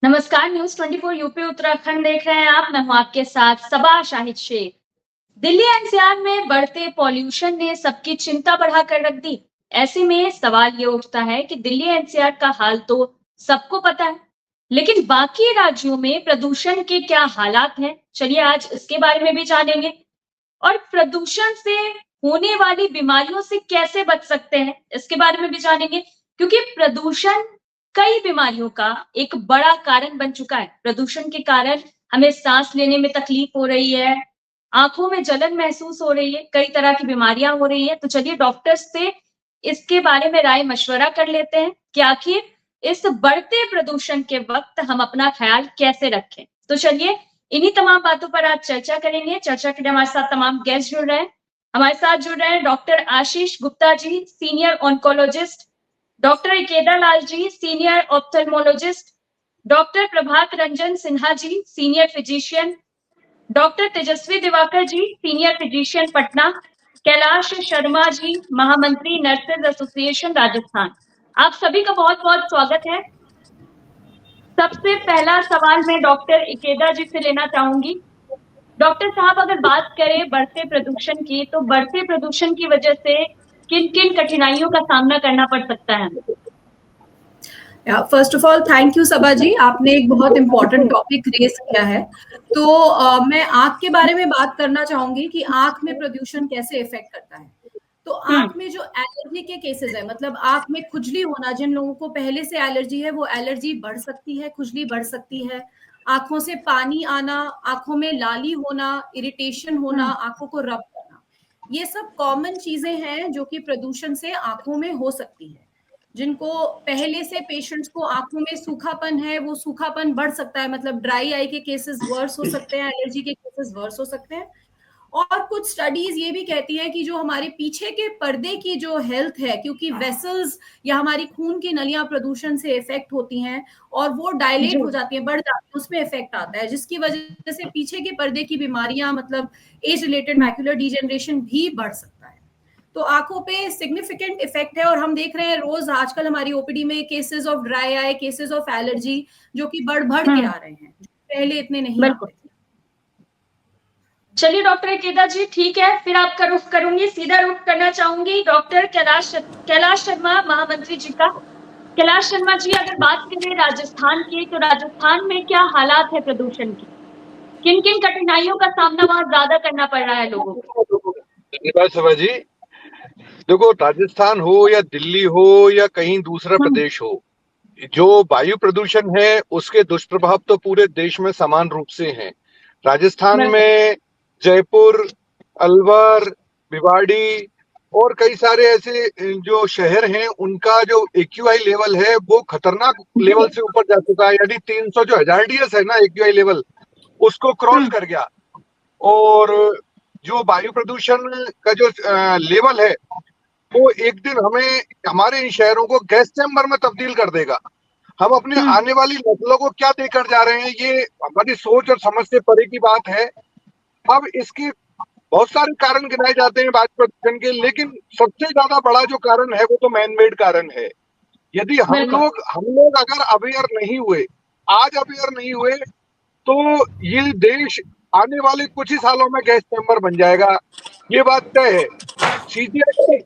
नमस्कार। News 24 UP Uttarakhand देख रहे हैं आप। मैं हूं आपके साथ सबा शाहिद शेख। दिल्ली एनसीआर में बढ़ते पॉल्यूशन ने सबकी चिंता बढ़ाकर रख दी। ऐसे में सवाल ये उठता है कि दिल्ली एनसीआर का हाल तो सबको पता है, लेकिन बाकी राज्यों में प्रदूषण के क्या हालात हैं, चलिए आज इसके बारे में भी जानेंगे। और प्रदूषण से होने वाली बीमारियों से कैसे बच सकते हैं, इसके बारे में भी जानेंगे। क्योंकि प्रदूषण कई बीमारियों का एक बड़ा कारण बन चुका है। प्रदूषण के कारण हमें सांस लेने में तकलीफ हो रही है, आंखों में जलन महसूस हो रही है, कई तरह की बीमारियां हो रही है। तो चलिए डॉक्टर्स से इसके बारे में राय मशवरा कर लेते हैं कि आखिर इस बढ़ते प्रदूषण के वक्त हम अपना ख्याल कैसे रखें। तो चलिए इन्हीं तमाम बातों पर आज चर्चा करेंगे। चर्चा के लिए हमारे साथ तमाम गेस्ट जुड़ रहे हैं। हमारे साथ जुड़ रहे हैं doctor Ashish Gupta ji, senior oncologist, doctor इकेदा Lal ji, senior ophthalmologist, doctor Prabhat Ranjan Sinha ji, senior physician, doctor तेजस्वी दिवाकर जी, सीनियर फिजिशियन पटना, कैलाश शर्मा जी, महामंत्री नर्सेज एसोसिएशन राजस्थान। आप सभी का बहुत बहुत स्वागत है। सबसे पहला सवाल मैं डॉक्टर इकेदा जी से लेना चाहूंगी। डॉक्टर साहब, अगर बात करें बढ़ते प्रदूषण की, तो बढ़ते प्रदूषण की वजह से किन किन कठिनाइयों का सामना करना पड़ सकता है? First of all thank you Saba ji, आपने एक बहुत इंपॉर्टेंट टॉपिक रेज किया है। तो मैं आंख के बारे में बात करना चाहूंगी कि आंख में प्रदूषण कैसे इफेक्ट करता है। तो आंख में जो एलर्जी के केसेस है, मतलब आंख में खुजली होना, जिन लोगों को पहले से एलर्जी है वो एलर्जी बढ़ सकती है, खुजली बढ़ सकती है। आंखों से पानी आना, आंखों में लाली होना, इरिटेशन होना, आंखों को रब करना, ये सब कॉमन चीजें हैं जो कि प्रदूषण से आंखों में हो सकती है। जिनको पहले से पेशेंट्स को आंखों में सूखापन है, वो सूखापन बढ़ सकता है, मतलब ड्राई आई के केसेस वर्स हो सकते हैं, एलर्जी के केसेस वर्स हो सकते हैं। और कुछ स्टडीज ये भी कहती है कि जो हमारे पीछे के पर्दे की जो हेल्थ है, क्योंकि वेसल्स या हमारी खून की नलियां प्रदूषण से इफेक्ट होती हैं और वो डायलेट हो जाती है, बढ़ जाती है, उसमें इफेक्ट आता है, जिसकी वजह से पीछे के पर्दे की बीमारियां, मतलब एज रिलेटेड मैक्युलर डिजेनरेशन भी बढ़ सकता है। तो आंखों पे सिग्निफिकेंट इफेक्ट है और हम देख रहे हैं रोज आजकल हमारी ओपीडी में cases of dry eye, cases of allergy जो कि बढ़ बढ़ के आ रहे हैं, पहले इतने नहीं आते थे। चलिए डॉक्टर इकेदा जी, ठीक है, फिर आपका रुख करूंगी, सीधा रुख करना चाहूंगी डॉक्टर कैलाश शर्मा महामंत्री जी का। कैलाश शर्मा जी, अगर बात करें राजस्थान की, तो राजस्थान में क्या हालात है प्रदूषण की? किन किन कठिनाइयों का सामना वहां ज्यादा करना पड़ रहा है लोगों को? धन्यवाद सभा जी। देखो, राजस्थान हो या दिल्ली हो या कहीं दूसरा प्रदेश हो, जो वायु प्रदूषण है उसके दुष्प्रभाव तो पूरे देश में समान रूप से हैं। राजस्थान में जयपुर, अलवर, भिवाड़ी और कई सारे ऐसे जो शहर हैं, उनका जो एक्यूआई लेवल है वो खतरनाक लेवल से ऊपर जा चुका है। यानी 300 जो हजारडीएस है ना, एक्यूआई लेवल, उसको क्रॉस कर गया। और जो वायु प्रदूषण का जो लेवल है वो एक दिन हमें, हमारे इन शहरों को गैस चैम्बर में तब्दील कर देगा। हम अपने आने वाली नस्लों को क्या देकर जा रहे हैं, ये हमारी सोच और समझ से परे की बात है। अब इसके बहुत सारे कारण गिनाए जाते हैं वायु प्रदूषण के, लेकिन सबसे ज्यादा बड़ा जो कारण है वो तो मैन मेड कारण है। यदि हम लोग अगर अवेयर नहीं हुए, आज अवेयर नहीं हुए, तो ये देश आने वाले कुछ ही सालों में गैस चैम्बर बन जाएगा, ये बात तय है। सीजीआई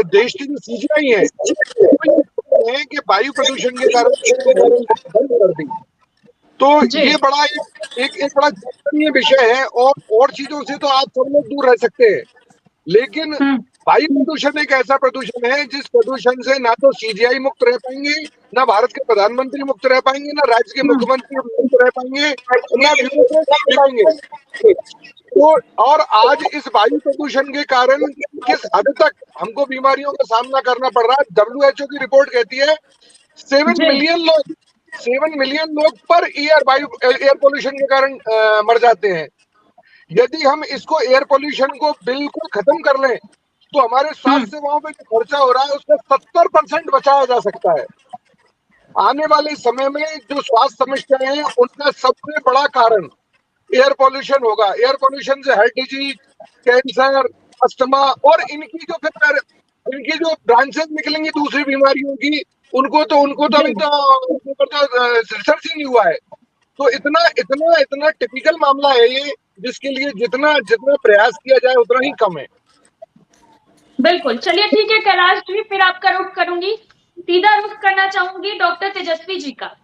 देश की जो सीजीआई है कि वायु प्रदूषण के कारण बंद कर दी। तो ये बड़ा एक बड़ा चिंतनीय विषय है। और चीजों से तो आप सब लोग दूर रह सकते हैं, लेकिन वायु प्रदूषण एक ऐसा प्रदूषण है जिस प्रदूषण से ना तो सीजीआई मुक्त रह पाएंगे, ना भारत के प्रधानमंत्री मुक्त रह पाएंगे, ना राज्य के मुख्यमंत्री मुक्त रह पाएंगे, ना रह पाएंगे। तो और आज इस वायु प्रदूषण के कारण किस हद तक हमको बीमारियों का सामना करना पड़ रहा है, डब्ल्यूएचओ की रिपोर्ट कहती है 7 मिलियन लोग पर एयर पोल्यूशन के कारण मर जाते हैं। यदि हम इसको एयर पोल्यूशन को बिल्कुल खत्म कर लें, तो हमारे स्वास्थ्य सेवाओं पे जो खर्चा हो रहा है उसका 70% बचाया जा सकता है। आने वाले समय में जो स्वास्थ्य समस्याएं हैं उनका सबसे बड़ा कारण एयर पोल्यूशन होगा। एयर पोल्यूशन से हार्ट डिजीज, कैंसर, अस्थमा और इनकी जो ब्रांचेस निकलेंगी दूसरी बीमारियों की, उनको तो अभी तो रिसर्च ही नहीं हुआ है। तो इतना इतना इतना टिपिकल मामला है ये, जिसके लिए जितना जितना प्रयास किया जाए उतना ही कम है। बिल्कुल, चलिए ठीक है कैलाश जी, फिर आपका रुख करूंगी, सीधा रुख करना चाहूंगी डॉक्टर तेजस्वी जी का।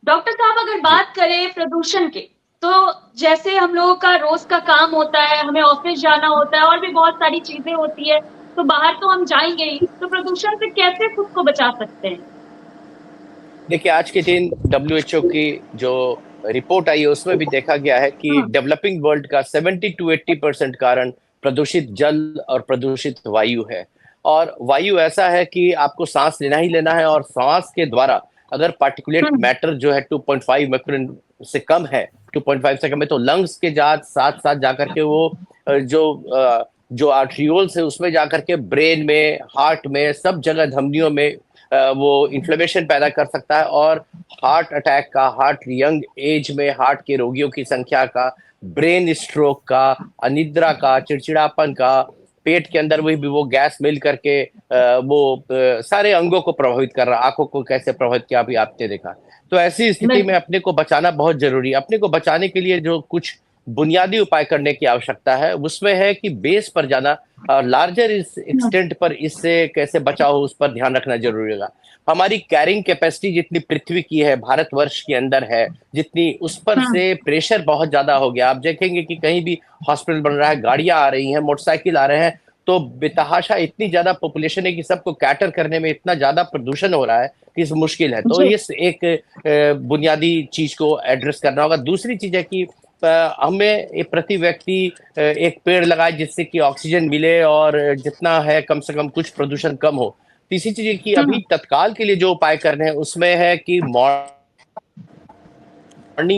डॉक्टर साहब, अगर बात करें प्रदूषण के, तो जैसे हम लोगों का रोज का काम होता है, हमें ऑफिस जाना होता है और भी बहुत सारी चीजें होती है, तो बाहर तो हम जाएंगे ही, तो प्रदूषण से कैसे खुद को बचा सकते हैं? देखिए, आज के दिन WHO की जो रिपोर्ट आई है उसमें भी देखा गया है कि डेवलपिंग वर्ल्ड का 70 to 80% कारण प्रदूषित जल और प्रदूषित वायु है। और वायु ऐसा है कि आपको सांस लेना ही लेना है, और सांस के द्वारा अगर पार्टिकुलेट मैटर जो है 2.5 माइक्रोन से कम है, 2.5 से कम है, तो लंग्स के साथ साथ जाकर के वो जो आर्ट्रियोल्स है उसमें जाकर के ब्रेन में, हार्ट में, सब जगह धमनियों में वो इन्फ्लेमेशन पैदा कर सकता है, और हार्ट अटैक का, हार्ट यंग एज में हार्ट के रोगियों की संख्या का, ब्रेन स्ट्रोक का, अनिद्रा का, चिड़चिड़ापन का, पेट के अंदर वही भी वो गैस मिल करके सारे अंगों को प्रभावित कर रहा, आंखों को कैसे प्रभावित किया अभी आपने देखा। तो ऐसी स्थिति में अपने को बचाना बहुत जरूरी है। अपने को बचाने के लिए जो कुछ बुनियादी उपाय करने की आवश्यकता है उसमें है कि बेस पर जाना, लार्जर इस एक्सटेंट पर इससे कैसे बचाव हो उस पर ध्यान रखना जरूरी होगा। हमारी कैरिंग कैपेसिटी जितनी पृथ्वी की है, भारतवर्ष के अंदर है, जितनी उस पर से प्रेशर बहुत ज्यादा हो गया। आप देखेंगे कि कहीं भी हॉस्पिटल बन रहा है, गाड़ियां आ रही हैं, मोटरसाइकिल आ रहे हैं, तो बेतहाशा इतनी ज्यादा पॉपुलेशन है कि सबको कैटर करने में इतना ज्यादा प्रदूषण हो रहा है कि मुश्किल है। तो इस एक बुनियादी चीज को एड्रेस करना होगा। दूसरी चीज है कि हमें प्रति व्यक्ति एक पेड़ लगाए जिससे कि ऑक्सीजन मिले और जितना है कम से कम कुछ प्रदूषण कम हो। तीसरी चीज है कि अभी तत्काल के लिए जो उपाय करने हैं उसमें है कि मॉर्निंग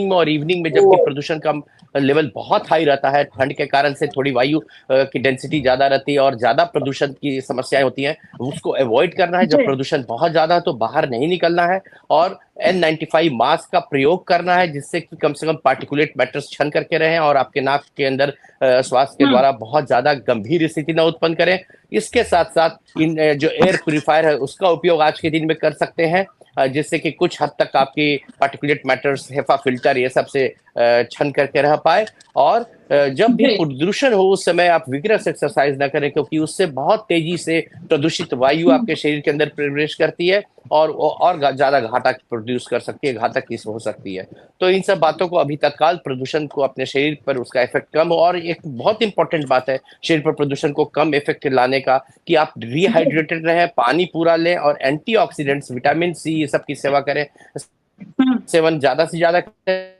में और इवनिंग में जबकि प्रदूषण का लेवल बहुत हाई रहता है, ठंड के कारण से थोड़ी वायु की डेंसिटी ज्यादा रहती है और ज्यादा प्रदूषण की समस्याएं होती हैं, उसको अवॉइड करना है। जब प्रदूषण बहुत ज्यादा है तो बाहर नहीं निकलना है, और N95 मास्क का प्रयोग करना है जिससे कि कम से कम पार्टिकुलेट मैटर्स छन करके रहें और आपके नाक के अंदर श्वास के द्वारा बहुत ज्यादा गंभीर स्थिति न उत्पन्न करें। इसके साथ साथ इन जो एयर प्यूरिफायर है उसका उपयोग आज के दिन में कर सकते हैं, जिससे कि कुछ हद तक आपकी पार्टिकुलेट मैटर्स, हेफा फिल्टर, ये सब से छन करके रह पाए। और जब भी प्रदूषण हो उस समय आप विग्रस एक्सरसाइज ना करें, क्योंकि उससे बहुत तेजी से प्रदूषित वायु आपके शरीर के अंदर प्रवेश करती है और ज्यादा घातक प्रोड्यूस कर सकती है, घातक हो सकती है। तो इन सब बातों को अभी तत्काल प्रदूषण को अपने शरीर पर उसका इफेक्ट कम हो। और एक बहुत इंपॉर्टेंट बात है शरीर पर प्रदूषण को कम इफेक्ट लाने का कि आप रिहाइड्रेटेड रहें, पानी पूरा लें और एंटीऑक्सीडेंट्स, विटामिन सी, ये सब की सेवा करें, सेवन ज्यादा से ज्यादा करें,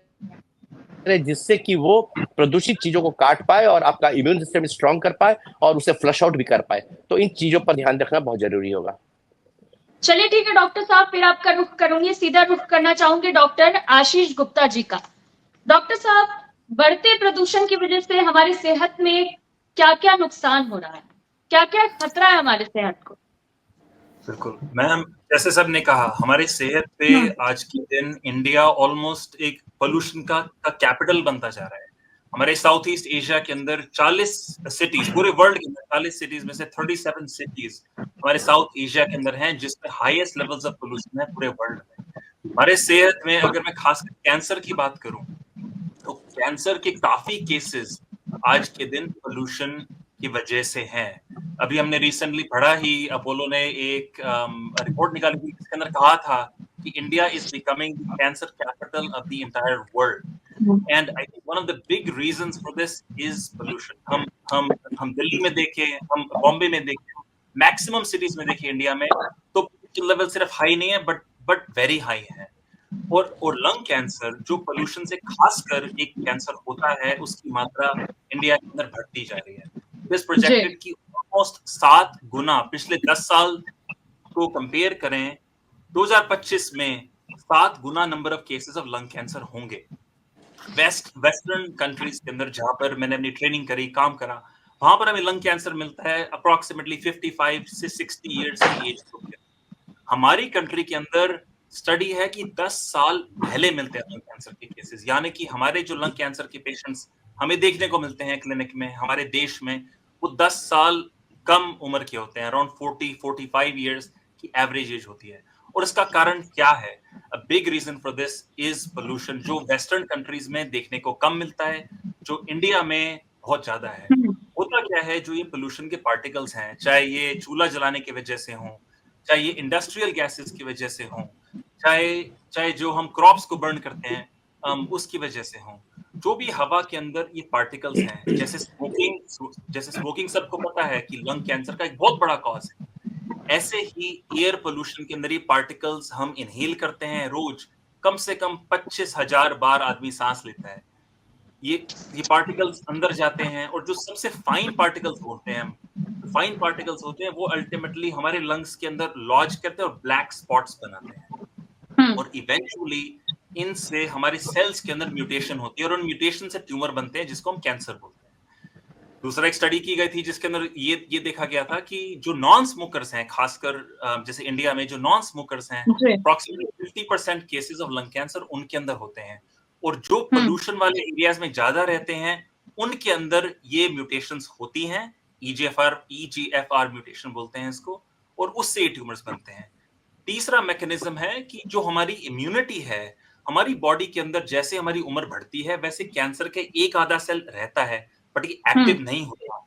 जिससे कि वो प्रदूषित चीजों को काट पाए और आपका इम्यून सिस्टम स्ट्रांग कर पाए और उसे फ्लश आउट भी कर पाए। तो इन चीजों पर ध्यान रखना बहुत जरूरी होगा। चलिए ठीक है डॉक्टर साहब, फिर आपका रुख करूंगी, सीधा रुख करना चाहूंगी डॉक्टर आशीष गुप्ता जी का। डॉक्टर साहब, बढ़ते प्रदूषण की वजह से हमारी सेहत में क्या क्या नुकसान हो रहा है, क्या क्या खतरा है हमारे सेहत को? बिल्कुल मैम, जैसे सब ने कहा, हमारी सेहत पे आज के दिन इंडिया ऑलमोस्ट एक पोल्यूशन का कैपिटल बनता जा रहा है। हमारे साउथ ईस्ट एशिया के अंदर 40 सिटीज, पूरे वर्ल्ड के अंदर 40 सिटीज में से 37 सिटीज हमारे साउथ एशिया के अंदर हैं जिसमें हाईएस्ट लेवल्स ऑफ पोल्यूशन है पूरे वर्ल्ड में। हमारे सेहत में अगर मैं खासकर कैंसर की बात करूं तो कैंसर के काफी केसेस आज के दिन पोल्यूशन की वजह से हैं। अभी हमने रिसेंटली पढ़ा ही, अपोलो ने एक रिपोर्ट निकाली थी जिसके अंदर कहा था कि India is becoming the cancer capital of the entire world. And I think one of the big reasons for this is pollution. हम दिल्ली में देखें, हम बॉम्बे में देखें, मैक्सिमम सिटीज में देखें इंडिया में, तो लेवल सिर्फ हाई नहीं है बट वेरी हाई है। और लंग कैंसर जो पोल्यूशन से खासकर एक कैंसर होता है, उसकी मात्रा इंडिया के अंदर बढ़ती जा रही है। दिस प्रोजेक्टेड की ऑलमोस्ट 7 गुना पिछले 10 साल को कंपेयर करें, 2025 में 7 गुना number of cases of lung cancer होंगे। वेस्टर्न कंट्रीज के अंदर जहां पर मैंने अपनी ट्रेनिंग करी, काम करा, वहां पर हमें लंग कैंसर मिलता है अप्रोक्सीमेटली 55 से 60 इयर्स की एज ग्रुप के। हमारी कंट्री के अंदर स्टडी है कि 10 साल पहले मिलते हैं लंग कैंसर के केसेस, यानी कि हमारे जो लंग कैंसर के पेशेंट्स हमें देखने को मिलते हैं क्लिनिक में हमारे देश में, वो 10 साल कम उम्र के होते हैं, अराउंड 40-45 इयर्स की एवरेज एज होती है। और इसका कारण क्या है? A big reason for this is pollution, जो वेस्टर्न कंट्रीज में देखने को कम मिलता है, जो इंडिया में बहुत ज्यादा है। होता क्या है, जो ये पोल्यूशन के पार्टिकल्स हैं, चाहे ये चूल्हा जलाने की वजह से हों, चाहे ये इंडस्ट्रियल गैसेस की वजह से हों, चाहे जो हम क्रॉप्स को बर्न करते हैं उसकी वजह से हों, जो भी हवा के अंदर ये पार्टिकल्स हैं, जैसे स्मोकिंग सबको पता है कि लंग कैंसर का एक बहुत बड़ा कॉज है। ऐसे ही एयर पोल्यूशन के अंदर ये पार्टिकल्स हम इनहेल करते हैं रोज, कम से कम 25,000 बार आदमी सांस लेता है। ये पार्टिकल्स अंदर जाते हैं और जो सबसे फाइन पार्टिकल्स होते हैं, वो अल्टीमेटली हमारे लंग्स के अंदर लॉज करते हैं और ब्लैक स्पॉट्स बनाते हैं। और इवेंचुअली इनसे हमारे सेल्स के अंदर म्यूटेशन होती है और उन म्यूटेशन से ट्यूमर बनते हैं, जिसको हम कैंसर बोलते हैं। दूसरा एक स्टडी की गई थी जिसके अंदर ये देखा गया था कि जो नॉन स्मोकर्स हैं, खासकर जैसे इंडिया में जो नॉन स्मोकर्स हैं, approximately 50% cases of lung cancer उनके अंदर होते हैं, और जो पोल्यूशन वाले एरियाज में ज्यादा रहते हैं उनके अंदर ये म्यूटेशंस होती हैं। EGFR म्यूटेशन बोलते हैं इसको, और उससे ये ट्यूमर्स बनते हैं। तीसरा मैकेनिज्म है कि जो हमारी इम्यूनिटी है, हमारी बॉडी के अंदर जैसे हमारी उम्र बढ़ती है वैसे कैंसर के एक आधा सेल रहता है, बट ये एक्टिव नहीं होता।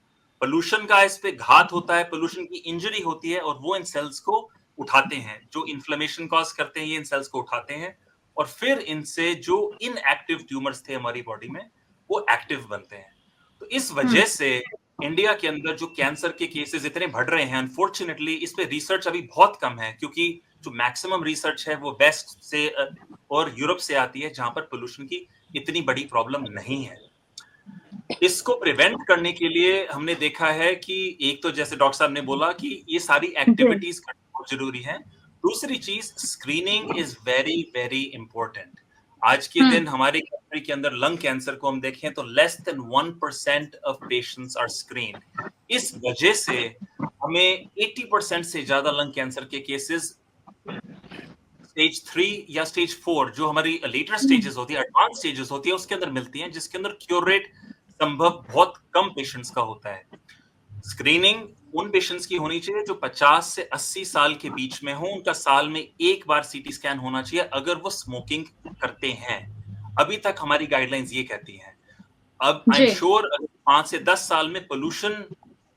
पोल्यूशन का इस पे घात होता है, पोल्यूशन की इंजरी होती है और वो इन सेल्स को उठाते हैं, जो इन्फ्लेमेशन कॉज करते हैं ये इन सेल्स को उठाते हैं, और फिर इनसे जो इनएक्टिव ट्यूमर्स थे हमारी बॉडी में वो एक्टिव बनते हैं। तो इस वजह से इंडिया के अंदर जो कैंसर के केसेस इतने बढ़ रहे हैं, अनफॉर्चुनेटली इस पे रिसर्च अभी बहुत कम है, क्योंकि जो मैक्सिमम रिसर्च है वो वेस्ट से और यूरोप से आती है, जहां पर पोल्यूशन की इतनी बड़ी प्रॉब्लम नहीं है। इसको प्रिवेंट करने के लिए हमने देखा है कि एक तो जैसे डॉक्टर साहब ने बोला कि ये सारी एक्टिविटीज करना बहुत जरूरी है। दूसरी चीज, screening is very very important. आज के दिन हमारे कंट्री के अंदर लंग कैंसर को हम देखें तो less than 1% of patients are screened. इस वजह से हमें 80% से ज्यादा लंग कैंसर के केसेस स्टेज 3 या स्टेज 4, जो हमारी लेटर स्टेजेस होती है, एडवांस स्टेजेस होती है, उसके अंदर मिलती हैं, जिसके अंदर क्योर रेट संभव बहुत कम पेशेंट्स का होता है। स्क्रीनिंग उन पेशेंट्स की होनी चाहिए जो 50 से 80 साल के बीच में हो, उनका साल में एक बार सीटी स्कैन होना चाहिए अगर वो स्मोकिंग करते हैं। अभी तक हमारी गाइडलाइंस ये कहती हैं। अब आई एम श्योर 5 से 10 साल में पोल्यूशन,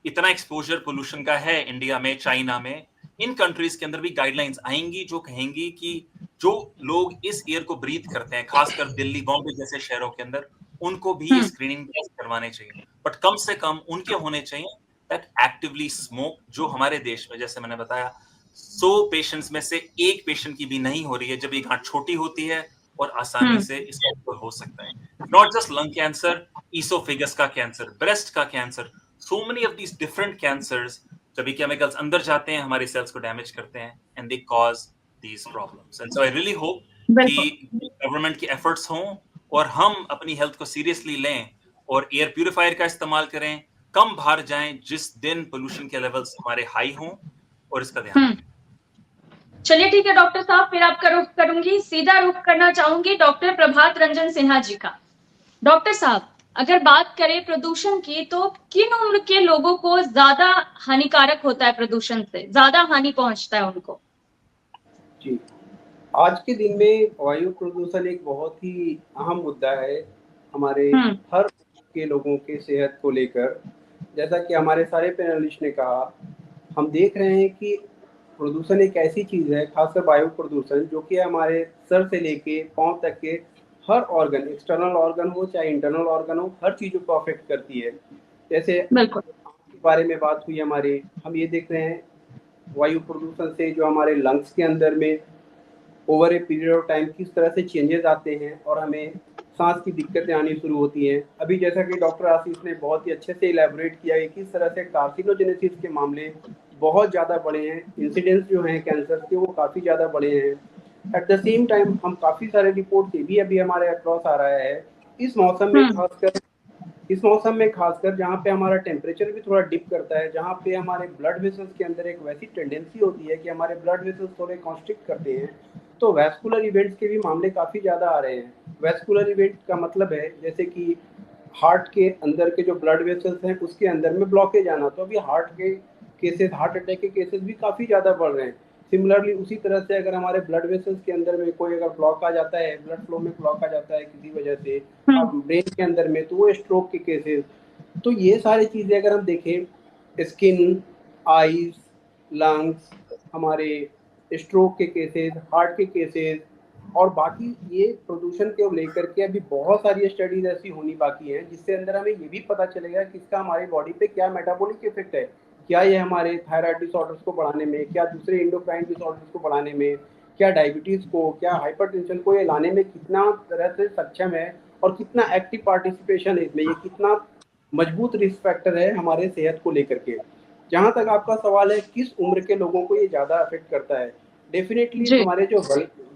इतना एक्सपोजर पोल्यूशन का है इंडिया में, चाइना में, इन कंट्रीज के अंदर भी गाइडलाइंस आएंगी जो कहेंगी कि जो लोग इस एयर को ब्रीथ करते हैं, खासकर दिल्ली, बॉम्बे जैसे शहरों के अंदर, उनको भी स्क्रीनिंग टेस्ट करवाने चाहिए, बट कम से कम उनके होने चाहिए दैट एक्टिवली स्मोक। जो हमारे देश में, जैसे मैंने बताया, 100 पेशेंट्स में से एक पेशेंट की भी नहीं हो रही है, जब ये गांठ छोटी होती है और आसानी से इसका हो सकता है। Not just lung cancer, oesophagus का कैंसर, ब्रेस्ट का cancer, so many of these different cancers, जब ये केमिकल्स अंदर जाते हैं हमारे सेल्स को डैमेज करते हैं, and they cause these problems. And so I really hope कि गवर्नमेंट की एफर्ट्स हों और हम अपनी हेल्थ को सीरियसली लें और एयर प्यूरिफायर का इस्तेमाल करें, कम बाहर जाएं जिस दिन पोल्यूशन के लेवल्स हमारे हाई हों, और इसका ध्यान रखें। चलिए ठीक है डॉक्टर साहब, फिर आपका रुख करूंगी, सीधा रुख करना चाहूंगी डॉक्टर प्रभात रंजन सिन्हा जी का। डॉक्टर साहब, अगर बात करें प्रदूषण की, तो किन उम्र के लोगों को ज्यादा हानिकारक होता है, प्रदूषण से ज्यादा हानि पहुंचता है उनको? जी, आज के दिन में वायु प्रदूषण एक बहुत ही अहम मुद्दा है हमारे हर के लोगों के सेहत को लेकर। जैसा कि हमारे सारे पैनलिस्ट ने कहा, हम देख रहे हैं कि प्रदूषण एक ऐसी चीज़ है, खासकर वायु प्रदूषण, जो कि हमारे सर से लेके पाँव तक के हर ऑर्गन, एक्सटर्नल ऑर्गन हो चाहे इंटरनल ऑर्गन हो, हर चीज़ों को अफेक्ट करती है। जैसे के बारे में बात हुई हमारे, हम ये देख रहे हैं वायु प्रदूषण से जो हमारे लंग्स के अंदर में over a period of time किस तरह से चेंजेस आते हैं और हमें सांस की दिक्कतें आनी शुरू होती हैं। अभी जैसा कि डॉक्टर आशीष ने बहुत ही अच्छे से इलेबोरेट किया है किस तरह से कार्सिनोजेनेसिस के मामले बहुत ज़्यादा बढ़े हैं, इंसिडेंस जो हैं कैंसर के वो काफ़ी ज़्यादा बढ़े हैं। एट द सेम टाइम हम काफ़ी सारे रिपोर्ट भी अभी हमारे अक्रॉस आ रहा है इस मौसम में खासकर जहाँ पे हमारा टेम्परेचर भी थोड़ा डिप करता है, जहाँ पे हमारे ब्लड वेसल्स के अंदर एक वैसी टेंडेंसी होती है कि हमारे ब्लड वेसल्स थोड़े कॉन्स्ट्रिक्ट करते हैं, तो वैस्कुलर इवेंट्स के भी मामले काफ़ी ज़्यादा आ रहे हैं। वैस्कुलर इवेंट का मतलब है जैसे कि हार्ट के अंदर के जो ब्लड वेसल्स हैं उसके अंदर में ब्लॉकेज आना। तो अभी हार्ट अटैक के केसेस भी काफ़ी ज़्यादा बढ़ रहे हैं। सिमिलरली उसी तरह से अगर हमारे ब्लड वेसल्स के अंदर में कोई अगर ब्लॉक आ जाता है, ब्लड फ्लो में ब्लॉक आ जाता है किसी वजह से ब्रेन के अंदर में, तो वो स्ट्रोक के केसेस। तो ये सारी चीज़ें अगर हम देखें, स्किन, आईज, लंग्स, हमारे स्ट्रोक के केसेस, हार्ट के केसेस, और बाकी ये प्रदूषण को लेकर के अभी बहुत सारी स्टडीज ऐसी होनी बाकी हैं जिससे अंदर हमें ये भी पता चलेगा कि इसका हमारी बॉडी पे क्या मेटाबॉलिक इफेक्ट है। क्या ये हमारे थायराइड डिसऑर्डर्स को बढ़ाने में, क्या दूसरे एंडोक्राइन डिसऑर्डर्स को बढ़ाने में, क्या डायबिटीज़ को, क्या हाइपरटेंशन को ये लाने में कितना तरह से सक्षम है, और कितना एक्टिव पार्टिसिपेशन है इसमें, ये कितना मजबूत रिस्क फैक्टर है हमारे सेहत को लेकर के। जहाँ तक आपका सवाल है किस उम्र के लोगों को ये ज़्यादा अफेक्ट करता है, डेफिनेटली हमारे जो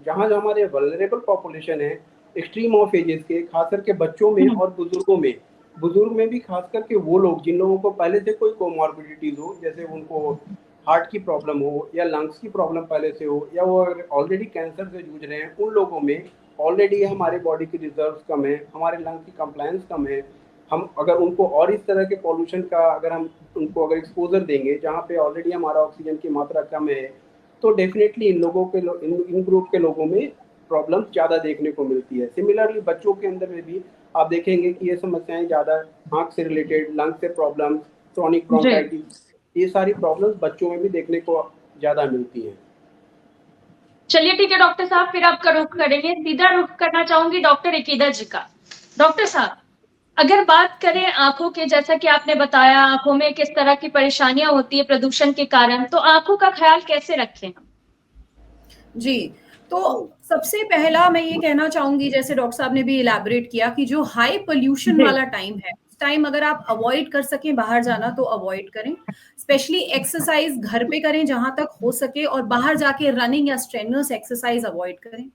हमारे वल्नरेबल पॉपुलेशन है एक्सट्रीम ऑफ एजेस के, खास करके बच्चों में और बुजुर्ग में भी खास करके वो लोग जिन लोगों को पहले से कोई कोमॉर्बिडिटीज हो, जैसे उनको हार्ट की प्रॉब्लम हो या लंग्स की प्रॉब्लम पहले से हो, या वो ऑलरेडी कैंसर से जूझ रहे हैं, उन लोगों में ऑलरेडी हमारे बॉडी की रिजर्व्स कम है, हमारे लंग्स की कंप्लायंस कम है। हम अगर उनको और इस तरह के पॉल्यूशन का अगर हम उनको अगर एक्सपोजर देंगे जहाँ पे ऑलरेडी हमारा ऑक्सीजन की मात्रा कम है, तो डेफिनेटली इन ग्रुप के लोगों में प्रॉब्लम ज़्यादा देखने को मिलती है। सिमिलरली बच्चों के अंदर में भी आप देखेंगे कि ये समस्याएं ज़्यादा आँख से रिलेटेड, लंग से प्रॉब्लम, क्रॉनिक ब्रोंकाइटिस, ये सारी प्रॉब्लम्स बच्चों में भी देखने को ज़्यादा मिलती हैं। चलिए ठीक है डॉक्टर साहब, फिर आपका रुख करेंगे, सीधा रुख करना चाहूंगी डॉक्टर एकेदा जी का। डॉक्टर साहब, अगर बात करें आंखों के, जैसा कि आपने बताया आंखों में किस तरह की परेशानियां होती है प्रदूषण के कारण, तो आंखों का ख्याल कैसे रखें हम? जी, तो सबसे पहला मैं ये कहना चाहूंगी, जैसे डॉक्टर साहब ने भी इलैबोरेट किया कि जो हाई पोल्यूशन वाला टाइम है, उस टाइम अगर आप अवॉइड कर सकें बाहर जाना तो अवॉइड करें। स्पेशली एक्सरसाइज घर पे करें जहां तक हो सके, और बाहर जाके रनिंग या स्ट्रेनुअस एक्सरसाइज अवॉइड करें।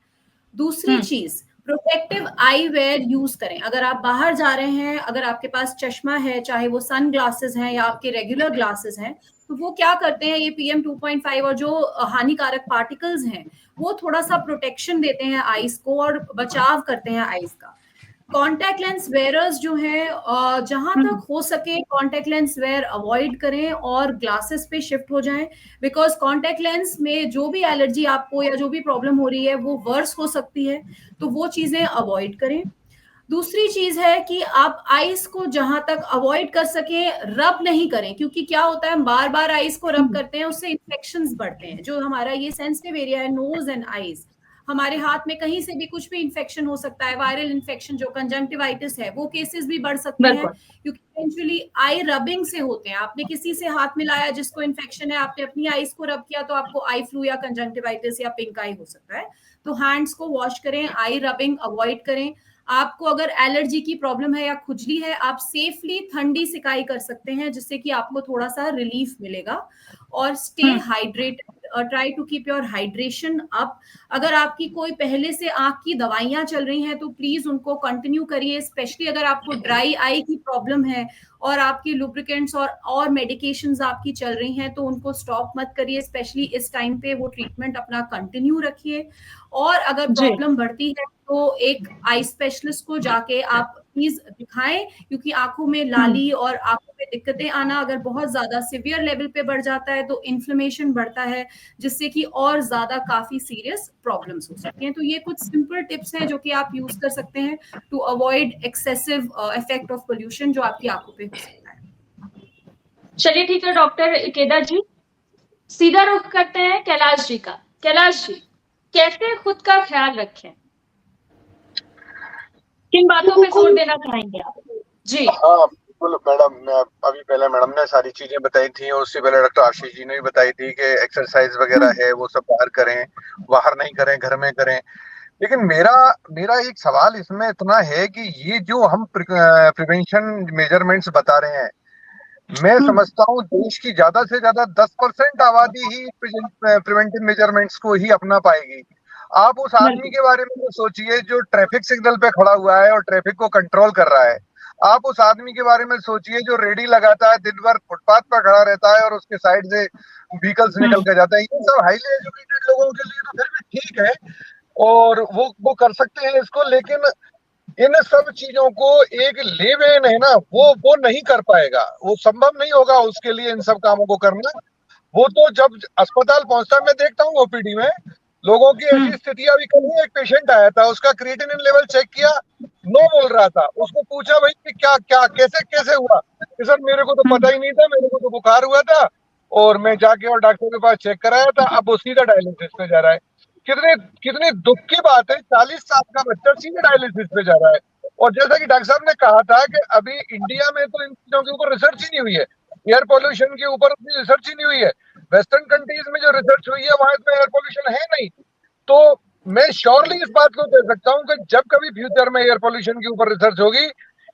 दूसरी चीज, प्रोटेक्टिव आई वेयर यूज करें। अगर आप बाहर जा रहे हैं, अगर आपके पास चश्मा है, चाहे वो सन ग्लासेस हैं या आपके रेगुलर ग्लासेस हैं, तो वो क्या करते हैं, ये PM 2.5 और जो हानिकारक पार्टिकल्स हैं वो थोड़ा सा प्रोटेक्शन देते हैं आईज को और बचाव करते हैं आईज का। कॉन्टैक्ट लेंस वेयरर्स जो है, जहां तक हो सके कॉन्टैक्ट लेंस वेयर अवॉइड करें और ग्लासेस पे शिफ्ट हो जाएं, बिकॉज कॉन्टैक्ट लेंस में जो भी एलर्जी आपको या जो भी प्रॉब्लम हो रही है वो वर्स हो सकती है, तो वो चीजें अवॉइड करें। दूसरी चीज है कि आप आइस को जहां तक अवॉइड कर सके रब नहीं करें, क्योंकि क्या होता है, हम बार बार आइस को रब करते हैं, उससे इन्फेक्शंस बढ़ते हैं। जो हमारा ये सेंसिटिव एरिया है, नोज एंड आईज, हमारे हाथ में कहीं से भी कुछ भी इन्फेक्शन हो सकता है, वायरल इन्फेक्शन जो कंजंक्टिवाइटिस है, वो केसेस भी बढ़ सकते हैं, क्योंकि इवेंचुअली आई रबिंग से होते हैं। आपने किसी से हाथ मिलाया जिसको इन्फेक्शन है, आपने अपनी आईज को रब किया, तो आपको आई फ्लू या कंजंक्टिवाइटिस या पिंक आई हो सकता है। तो हैंड्स को वॉश करें, आई रबिंग अवॉइड करें। आपको अगर एलर्जी की प्रॉब्लम है या खुजली है, आप सेफली ठंडी सिकाई कर सकते हैं, जिससे कि आपको थोड़ा सा रिलीफ मिलेगा। और stay hydrated, try to keep your hydration up. अगर आपकी कोई पहले से आंख की दवाइयां चल रही हैं तो प्लीज उनको कंटिन्यू करिए, स्पेशली अगर आपको ड्राई आई की प्रॉब्लम है और आपकी लुब्रिकेंट्स और मेडिकेशंस आपकी चल रही हैं, तो उनको स्टॉप मत करिए, स्पेशली इस टाइम पे वो ट्रीटमेंट अपना कंटिन्यू रखिए। और अगर प्रॉब्लम बढ़ती है तो एक आई स्पेशलिस्ट को जाके आप प्लीज दिखाएं, क्योंकि आंखों में लाली और आंखों में दिक्कतें आना अगर बहुत ज्यादा सिवियर लेवल पे बढ़ जाता है तो इन्फ्लेमेशन बढ़ता है, जिससे कि और ज्यादा काफी सीरियस प्रॉब्लम्स हो सकती हैं। तो ये कुछ सिंपल टिप्स हैं जो कि आप यूज कर सकते हैं to avoid excessive effect of pollution जो आपकी आंखों पे हो सकता है। चलिए ठीक है डॉक्टर केदार जी, सीधा रुख करते हैं कैलाश जी का। कैलाश जी, कैसे खुद का ख्याल रखें, किन बातों पे जोर देना चाहेंगे आप? जी हाँ बिल्कुल मैडम, अभी पहले मैडम ने सारी चीजें बताई थी और उससे पहले डॉक्टर आशीष जी ने भी बताई थी कि एक्सरसाइज वगैरह है वो सब बाहर करें, बाहर नहीं करें, घर में करें। लेकिन मेरा एक सवाल इसमें इतना है कि ये जो हम प्रिवेंशन मेजरमेंट्स बता रहे हैं, मैं समझता हूँ देश की ज्यादा से ज्यादा 10% आबादी ही प्रिवेंटिव मेजरमेंट्स को ही अपना पाएगी। आप उस आदमी के बारे में सोचिए जो ट्रैफिक सिग्नल पे खड़ा हुआ है और ट्रैफिक को कंट्रोल कर रहा है। आप उस आदमी के बारे में सोचिए जो रेडी लगाता है, दिन भर फुटपाथ पर खड़ा रहता है और उसके साइड से व्हीकल्स निकल के जाते हैं। ये सब हाईली एजुकेटेड लोगों के लिए तो फिर भी ठीक है और वो कर सकते हैं इसको, लेकिन इन सब चीजों को एक लेवेन है ना, वो नहीं कर पाएगा, वो संभव नहीं होगा उसके लिए इन सब कामों को करना। वो तो जब अस्पताल पहुंचता है, मैं देखता हूँ ओपीडी में लोगों की ऐसी स्थिति। अभी कल ही एक पेशेंट आया था, उसका क्रिएटिनिन लेवल चेक किया, नो बोल रहा था। उसको पूछा भाई कि क्या क्या कैसे कैसे हुआ, कि सर मेरे को तो पता ही नहीं था, मेरे को तो बुखार हुआ था और मैं जाके और डॉक्टर के पास चेक कराया था, अब वो सीधा डायलिसिस पे जा रहा है। कितने कितने दुख की बात है, 40 साल का बच्चा सीधे डायलिसिस पे जा रहा है। और जैसा कि डॉक्टर साहब ने कहा था कि अभी इंडिया में तो इन चीजों के ऊपर रिसर्च ही नहीं हुई है, एयर पोल्यूशन के ऊपर उतनी रिसर्च ही नहीं हुई है। वेस्टर्न कंट्रीज में जो रिसर्च हुई है वहां इसमें एयर पोल्यूशन है नहीं। तो मैं श्योरली इस बात को कह सकता हूं कि जब कभी फ्यूचर में एयर पोल्यूशन के ऊपर रिसर्च होगी,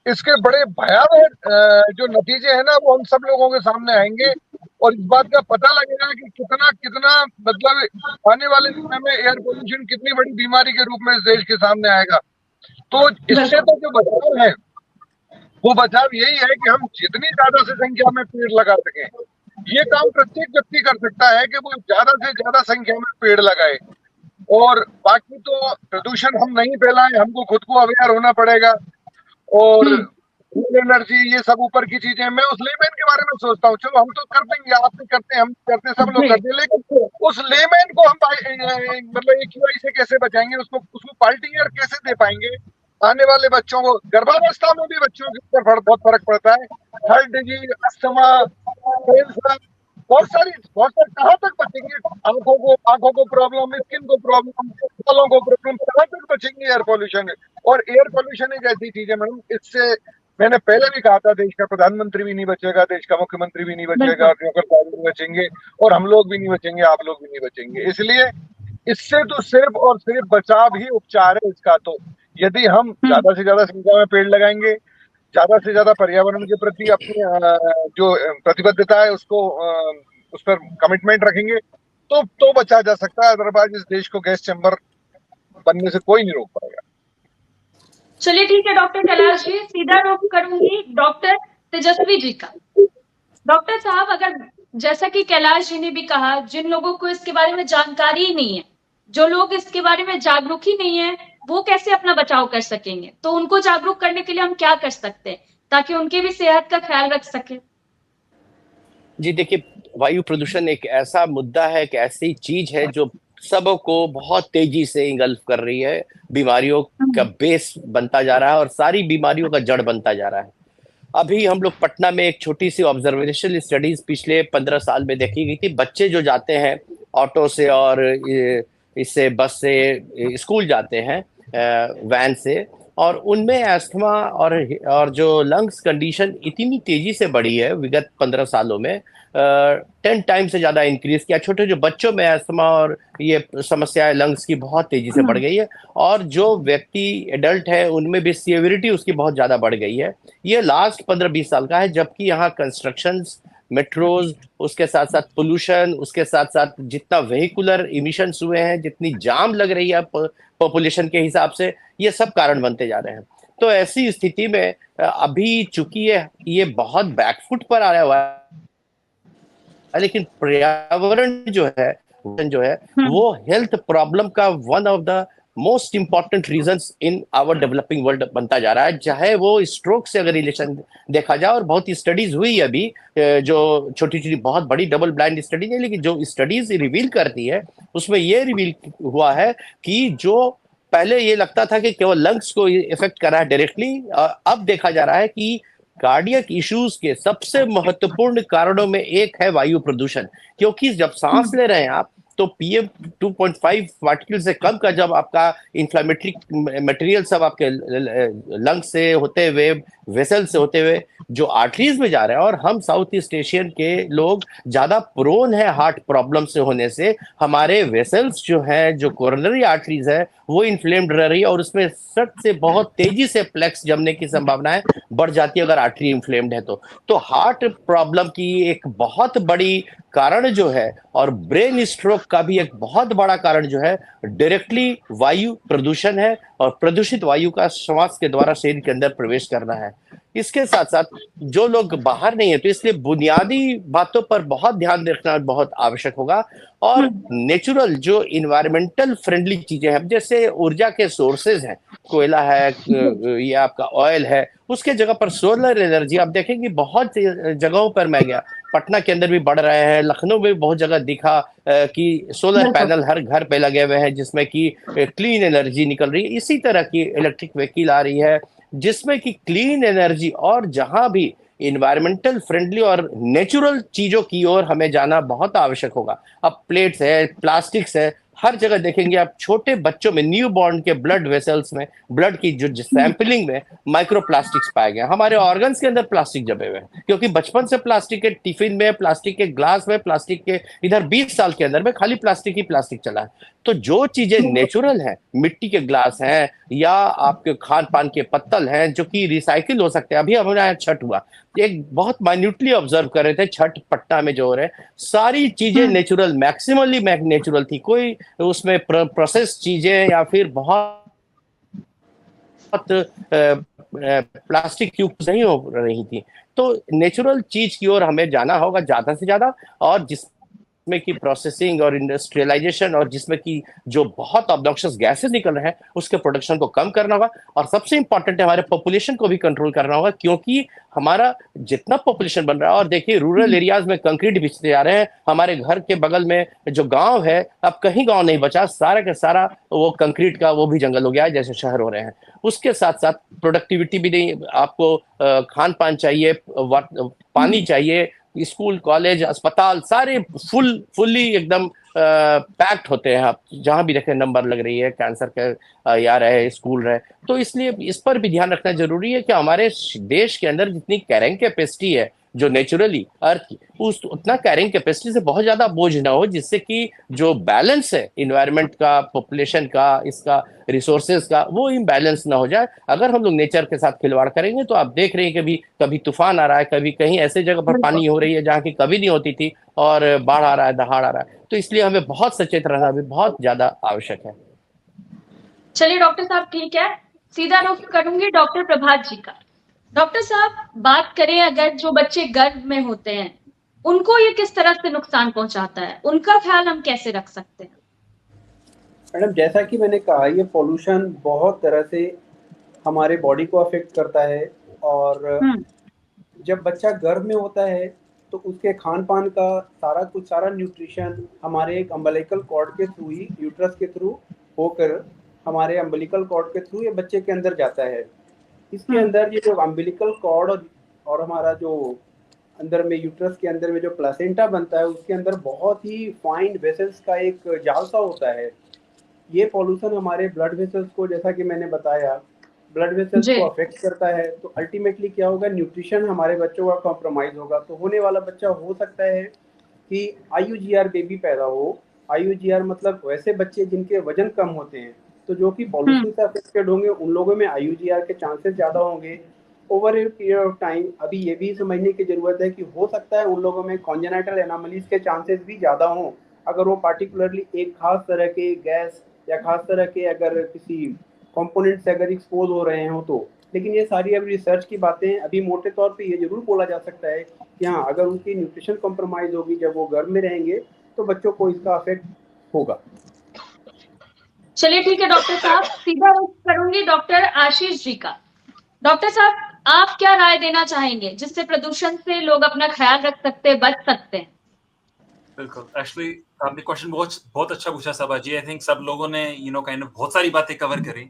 इसके बड़े भयावह जो नतीजे हैं ना, वो हम सब लोगों के सामने आएंगे और इस बात का पता लगेगा कि कितना कितना मतलब आने वाले समय में एयर पोल्यूशन कितनी बड़ी बीमारी के रूप में इस देश के सामने आएगा। तो इससे तो जो बचाव है वो बचाव यही है कि हम जितनी ज्यादा से संख्या में पेड़ लगा सकें। ये काम प्रत्येक व्यक्ति कर सकता है कि वो ज्यादा से ज्यादा संख्या में पेड़ लगाए। और बाकी तो प्रदूषण हम नहीं फैलाएं, हमको खुद को अवेयर होना पड़ेगा। और एनर्जी ये सब ऊपर की चीजें, मैं उस लेमैन के बारे में सोचता हूँ, चलो हम तो कर देंगे, आप भी करते हैं, हम करते हैं, सब लोग करते हैं, लेकिन उस लेमैन को हम मतलब AQI से कैसे बचाएंगे, उसको पार्टी ईयर कैसे दे पाएंगे आने वाले बच्चों को। गर्भावस्था में भी बच्चों के ऊपर बहुत फर्क पड़ता है, हार्ट डिजीज, अस्थमा, कैंसर, बहुत सारी कहाँ तक बचेंगे, आंखों को प्रॉब्लम, स्किन को प्रॉब्लम, बालों को प्रॉब्लम, कहाँ तक बचेंगे एयर पोल्यूशन। और एयर पोल्यूशन एक ऐसी चीज है मैडम, इससे मैंने पहले भी कहा था, देश का प्रधानमंत्री भी नहीं बचेगा, देश का मुख्यमंत्री भी नहीं बचेगा, नौकरशाही नहीं बचेंगे और हम लोग भी नहीं बचेंगे, आप लोग भी नहीं बचेंगे। इसलिए इससे तो सिर्फ और सिर्फ बचाव ही उपचार है इसका। तो यदि हम ज्यादा से ज्यादा संख्या में पेड़ लगाएंगे, ज्यादा से ज्यादा पर्यावरण के प्रति अपनी जो प्रतिबद्धता है उसको उस पर कमिटमेंट रखेंगे तो बचा जा सकता है। अदरवाइज इस देश को गैस चैम्बर बनने से कोई नहीं रोक पाएगा। चलिए ठीक है डॉक्टर कैलाश जी, सीधा रुख करूंगी डॉक्टर तेजस्वी जी का। डॉक्टर साहब, अगर जैसा कि कैलाश जी ने भी कहा, जिन लोगों को इसके बारे में जानकारी ही नहीं है, जो लोग इसके बारे में जागरूक ही नहीं है, वो कैसे अपना बचाव कर सकेंगे? तो उनको जागरूक करने के लिए हम क्या कर सकते हैं ताकि उनकी भी सेहत का ख्याल रख सके? जी देखिए, वायु प्रदूषण एक ऐसा मुद्दा है, एक ऐसी चीज है जो सबको बहुत तेजी से इंगल्फ कर रही है, बीमारियों का बेस बनता जा रहा है और सारी बीमारियों का जड़ बनता जा रहा है। अभी हम लोग पटना में एक छोटी सी ऑब्जर्वेशनल स्टडीज पिछले 15 साल में देखी गई थी। बच्चे जो जाते हैं ऑटो से और इससे बस से स्कूल जाते हैं, वैन से, और उनमें अस्थमा और जो लंग्स कंडीशन इतनी तेजी से बढ़ी है विगत 15 सालों में, 10 टाइम से ज्यादा इंक्रीज किया। छोटे जो बच्चों में अस्थमा और ये समस्याएं लंग्स की बहुत तेजी से बढ़ गई है, और जो व्यक्ति एडल्ट है उनमें भी सीवियरिटी उसकी बहुत ज्यादा बढ़ गई है। ये लास्ट 15-20 साल का है, जबकि यहाँ कंस्ट्रक्शंस, मेट्रोज, उसके साथ साथ पोल्यूशन, उसके साथ साथ जितना वेहिकुलर इमिशंस हुए हैं, जितनी जाम लग रही है पॉपुलेशन के हिसाब से, ये सब कारण बनते जा रहे हैं। तो ऐसी स्थिति में अभी चूंकि ये बहुत बैकफुट पर आया हुआ है, लेकिन पर्यावरण जो है वो हेल्थ प्रॉब्लम का one of the most important reasons in our developing world बनता जा रहा है। चाहे वो स्ट्रोक से अगर रिलेशन देखा जाए, और बहुत ही स्टडीज हुई अभी, जो छोटी छोटी बहुत बड़ी डबल ब्लाइंड स्टडी है, लेकिन जो स्टडीज रिवील करती है उसमें ये रिवील हुआ है कि जो पहले ये लगता था कि केवल लंग्स को इफेक्ट कर रहा है डायरेक्टली, अब देखा जा रहा है कि कार्डियक इश्यूज के सबसे महत्वपूर्ण कारणों में एक है वायु प्रदूषण। क्योंकि जब सांस ले रहे हैं आप, तो PM 2.5 पार्टिकल से कम का जब आपका इंफ्लेमेटरी मटेरियल सब आपके लंग से होते हुए, वेसल से होते हुए जो आर्टरीज में जा रहे हैं, और हम साउथ ईस्ट एशियन के लोग ज्यादा प्रोन है हार्ट प्रॉब्लम से होने से, हमारे वेसल्स जो है, जो कोरोनरी आर्टरीज है, वो इन्फ्लेम्ड रह रही है और उसमें सट से बहुत तेजी से प्लेक्स जमने की संभावनाएं बढ़ जाती है अगर आर्टरी इन्फ्लेम्ड है तो हार्ट प्रॉब्लम की एक बहुत बड़ी कारण जो है, और ब्रेन स्ट्रोक का भी एक बहुत बड़ा कारण जो है, डायरेक्टली वायु प्रदूषण है। और प्रदूषित वायु का श्वास के द्वारा शरीर के अंदर प्रवेश करना है। इसके साथ साथ जो लोग बाहर नहीं है, तो इसलिए बुनियादी बातों पर बहुत ध्यान रखना बहुत आवश्यक होगा। और नेचुरल जो इन्वायरमेंटल फ्रेंडली चीजें हैं, जैसे ऊर्जा के सोर्सेज हैं, कोयला है, ये आपका ऑयल है, उसके जगह पर सोलर एनर्जी आप देखेंगे बहुत जगहों पर मैं गया, पटना के अंदर भी बढ़ रहे हैं, लखनऊ में भी बहुत जगह दिखा कि सोलर पैनल हर घर पे लगे हुए हैं जिसमें कि क्लीन एनर्जी निकल रही है। इसी तरह की इलेक्ट्रिक व्हीकल आ रही है जिसमें कि क्लीन एनर्जी और जहां भी इन्वायरमेंटल फ्रेंडली और नेचुरल चीजों की ओर हमें जाना बहुत आवश्यक होगा। अब प्लेट्स है, प्लास्टिक्स है, हर जगह देखेंगे आप छोटे बच्चों में, न्यू बॉर्न के ब्लड वेसल्स में, ब्लड की जो सैंपलिंग में माइक्रो प्लास्टिक्स पाए गए। हमारे ऑर्गन्स के अंदर प्लास्टिक जमे हुए हैं क्योंकि बचपन से प्लास्टिक के टिफिन में, प्लास्टिक के ग्लास में, प्लास्टिक के इधर 20 साल के अंदर में खाली प्लास्टिक ही प्लास्टिक चला है। तो जो चीजें नेचुरल हैं, मिट्टी के ग्लास हैं या आपके खान पान के पत्तल हैं जो कि रिसाइकिल हो सकते हैं। अभी हमारे यहाँ छठ हुआ, एक बहुत माइन्यूटली ऑब्जर्व कर रहे थे छठ पटना में जो हो रहे हैं, सारी चीजें नेचुरल, मैक्सिमली नेचुरल थी, कोई उसमें प्रोसेस चीजें या फिर बहुत प्लास्टिक यूज नहीं हो रही थी। तो नेचुरल चीज की ओर हमें जाना होगा ज्यादा से ज्यादा, और जिसमें की प्रोसेसिंग और इंडस्ट्रियलाइजेशन और जिसमें की जो बहुत ऑब्नॉक्शियस गैसेस निकल रहे हैं उसके प्रोडक्शन को कम करना होगा। और सबसे इंपॉर्टेंट है हमारे पॉपुलेशन को भी कंट्रोल करना होगा, क्योंकि हमारा जितना पॉपुलेशन बन रहा है, और देखिए रूरल एरियाज में कंक्रीट बिछते जा रहे हैं, हमारे घर के बगल में जो गांव है अब कहीं गांव नहीं बचा, सारा का सारा वो कंक्रीट का वो भी जंगल हो गया है जैसे शहर हो रहे हैं। उसके साथ साथ प्रोडक्टिविटी भी नहीं, आपको खान पान चाहिए, पानी चाहिए, स्कूल कॉलेज अस्पताल सारे फुल्ली एकदम पैक्ड होते हैं। आप जहां भी देखें नंबर लग रही है, कैंसर के या रहे, स्कूल रहे। तो इसलिए इस पर भी ध्यान रखना जरूरी है कि हमारे देश के अंदर जितनी कैरिंग कैपेसिटी है जो नेचुरली अर्थ की, उस उतना कैरिंग कैपेसिटी से बहुत ज्यादा बोझ ना हो, जिससे कि जो बैलेंस है इन्वायरमेंट का, पॉपुलेशन का, इसका रिसोर्सेज का, वो इम्बैलेंस ना हो जाए। अगर हम लोग नेचर के साथ खिलवाड़ करेंगे तो आप देख रहे हैं कि कभी तूफान आ रहा है, कभी कहीं ऐसे जगह पर पानी हो रही है जहाँ की कभी नहीं होती थी, और बाढ़ आ रहा है, दहाड़ आ रहा है। तो इसलिए हमें बहुत सचेत रहना भी बहुत ज्यादा आवश्यक है। चलिए डॉक्टर साहब, ठीक है, सीधा रुख करूंगी डॉक्टर प्रभात जी का। डॉक्टर साहब, बात करें अगर जो बच्चे गर्भ में होते हैं उनको ये किस तरह से नुकसान पहुंचाता है, उनका ख्याल हम कैसे रख सकते हैं? मैडम, जैसा कि मैंने कहा, ये पोल्यूशन बहुत तरह से हमारे बॉडी को अफेक्ट करता है। और जब बच्चा गर्भ में होता है तो उसके खान पान का सारा न्यूट्रिशन हमारे एक अम्बिलिकल कॉर्ड के थ्रू ही, यूट्रस के थ्रू होकर हमारे अम्बिलिकल कॉर्ड के थ्रू ये बच्चे के अंदर जाता है। इसके अंदर ये जो अम्बिलिकल कॉर्ड और हमारा जो अंदर में यूट्रस के अंदर में जो प्लासेंटा बनता है, उसके अंदर बहुत ही फाइन वेसल्स का एक जाल सा होता है। ये पॉल्यूशन हमारे ब्लड वेसल्स को, जैसा कि मैंने बताया, ब्लड वेसल्स को अफेक्ट करता है। तो अल्टीमेटली क्या होगा, न्यूट्रिशन हमारे बच्चों का कॉम्प्रोमाइज होगा। तो होने वाला बच्चा हो सकता है कि IUGR बेबी पैदा हो। IUGR मतलब वैसे बच्चे जिनके वजन कम होते हैं, तो जो कि पॉल्यूशन से अफेक्टेड होंगे, उन लोगों में IUGR के चांसेस ज़्यादा होंगे over a period of time. अभी ये भी समझने की ज़रूरत है कि हो सकता है उन लोगों में कॉन्जेनाइटल एनोमलीज के चांसेस भी ज़्यादा हों, अगर वो पार्टिकुलरली एक खास तरह के गैस या खास तरह के अगर किसी कंपोनेंट से अगर एक्सपोज हो रहे हो तो। लेकिन ये सारी अभी रिसर्च की बातें। अभी मोटे तौर पे ये जरूर बोला जा सकता है कि हाँ, अगर उनकी न्यूट्रिशन कॉम्प्रोमाइज होगी जब वो गर्भ में रहेंगे तो बच्चों को इसका अफेक्ट होगा। चलिए ठीक है डॉक्टर साहब, सीधा करूंगी डॉक्टर आशीष जी का। डॉक्टर साहब, आप क्या राय देना चाहेंगे जिससे प्रदूषण से लोग अपना ख्याल रख सकते हैं, बच सकते हैं? बिल्कुल, एक्चुअली आपने क्वेश्चन बहुत अच्छा पूछा सबा जी। आई थिंक सब लोगों ने काइंड ऑफ बहुत सारी बातें कवर करी।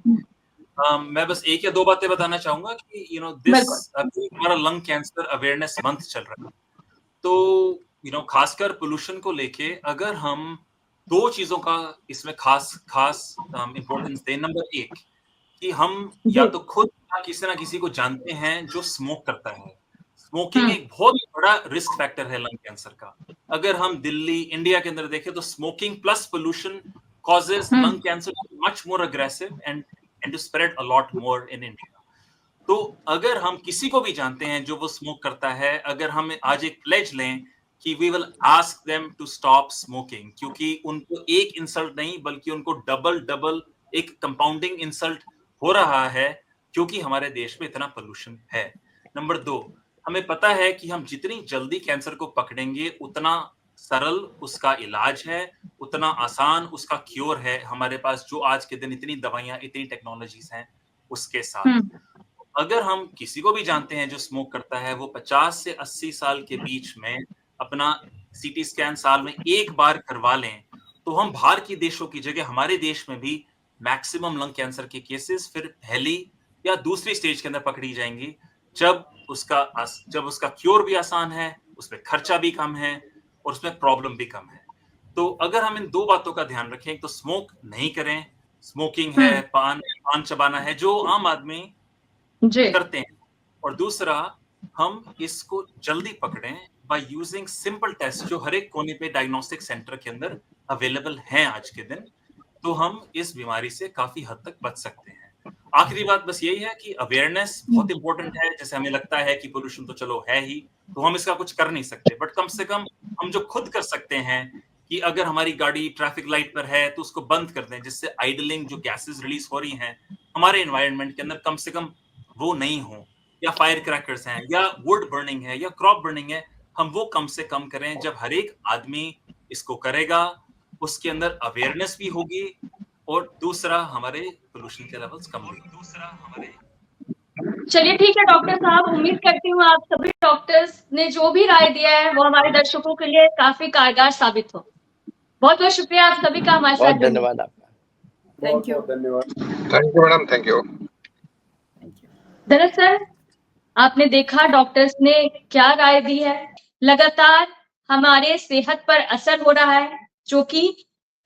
मैं बस एक या दो बातें बताना चाहूंगा कि दिस अभी हमारा लंग कैंसर अवेयरनेस मंथ चल रहा है, तो खासकर पोल्यूशन को लेके अगर हम दो चीजों का इसमें खास इंपॉर्टेंस दें। नंबर एक, कि हम या तो खुद किसी ना किसी को जानते हैं जो स्मोक करता है। स्मोकिंग एक बहुत बड़ा रिस्क फैक्टर है लंग कैंसर का। अगर हम दिल्ली, इंडिया के अंदर देखें तो smoking plus pollution causes lung cancer much more aggressive and to spread a lot more in India. तो अगर हम किसी को भी जानते हैं जो वो स्मोक करता है, अगर हम आज एक प्लेज लें कि we will ask them to stop smoking, क्योंकि उनको एक इंसल्ट नहीं बल्कि उनको डबल एक कंपाउंडिंग इंसल्ट हो रहा है क्योंकि हमारे देश में इतना पोल्यूशन है। नंबर 2, हमें पता है कि हम जितनी जल्दी कैंसर को पकड़ेंगे उतना सरल उसका इलाज है, उतना आसान उसका क्योर है हमारे पास, जो आज के दिन इतनी दवाइयां, इतनी टेक्नोलॉजीज हैं उसके साथ। अगर हम किसी को भी जानते हैं जो स्मोक करता है, वो 50 से 80 साल के बीच में अपना सीटी स्कैन साल में एक बार करवा लें, तो हम बाहर के देशों की जगह हमारे देश में भी मैक्सिमम लंग कैंसर के केसेस फिर पहली या दूसरी स्टेज के अंदर पकड़ी जाएंगी, जब उसका क्योर भी आसान है, उसमें खर्चा भी कम है और उसमें प्रॉब्लम भी कम है। तो अगर हम इन 2 बातों का ध्यान रखें, तो स्मोक नहीं करें, स्मोकिंग है, पान चबाना है, जो आम आदमी करते हैं, और दूसरा हम इसको जल्दी पकड़ें बाय यूजिंग सिंपल टेस्ट जो हर एक कोने पे डायग्नोस्टिक सेंटर के अंदर अवेलेबल हैं आज के दिन, तो हम इस बीमारी से काफी हद तक बच सकते हैं। आखिरी बात बस यही है कि अवेयरनेस बहुत इंपॉर्टेंट है। जैसे हमें लगता है कि पोल्यूशन तो चलो है ही, तो हम इसका कुछ कर नहीं सकते, बट कम से कम हम जो खुद कर सकते हैं कि अगर हमारी गाड़ी ट्रैफिक लाइट पर है तो उसको बंद कर दें, जिससे आइडलिंग जो गैसेस रिलीज हो रही हैं हमारे एनवायरनमेंट के अंदर, कम से कम वो नहीं हो, या फायर क्रैकर्स हैं, या वुड बर्निंग है, या क्रॉप बर्निंग है, हम वो कम से कम करें। जब हर एक आदमी इसको करेगा, उसके अंदर अवेयरनेस भी होगी, और दूसरा हमारे पोल्यूशन के लेवल्स कम होंगे। चलिए ठीक है डॉक्टर साहब, उम्मीद करती हूँ आप सभी डॉक्टर्स ने जो भी राय दिया है वो हमारे दर्शकों के लिए काफी कारगर साबित हो। बहुत बहुत शुक्रिया आप सभी का हमारे साथ। बहुत धन्यवाद आपका। Thank you. धन्यवाद। Thank you madam, thank you. दरअसल आपने देखा डॉक्टर्स ने क्या राय दी है। लगातार हमारे सेहत पर असर हो रहा है जो कि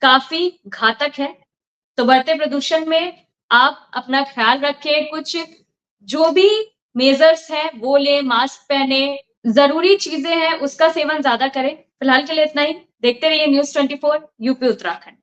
काफी घातक है। तो बढ़ते प्रदूषण में आप अपना ख्याल रखें, कुछ जो भी मेजर्स हैं वो ले, मास्क पहने, जरूरी चीजें हैं उसका सेवन ज्यादा करें। फिलहाल के लिए इतना ही। देखते रहिए News 24 यूपी उत्तराखंड।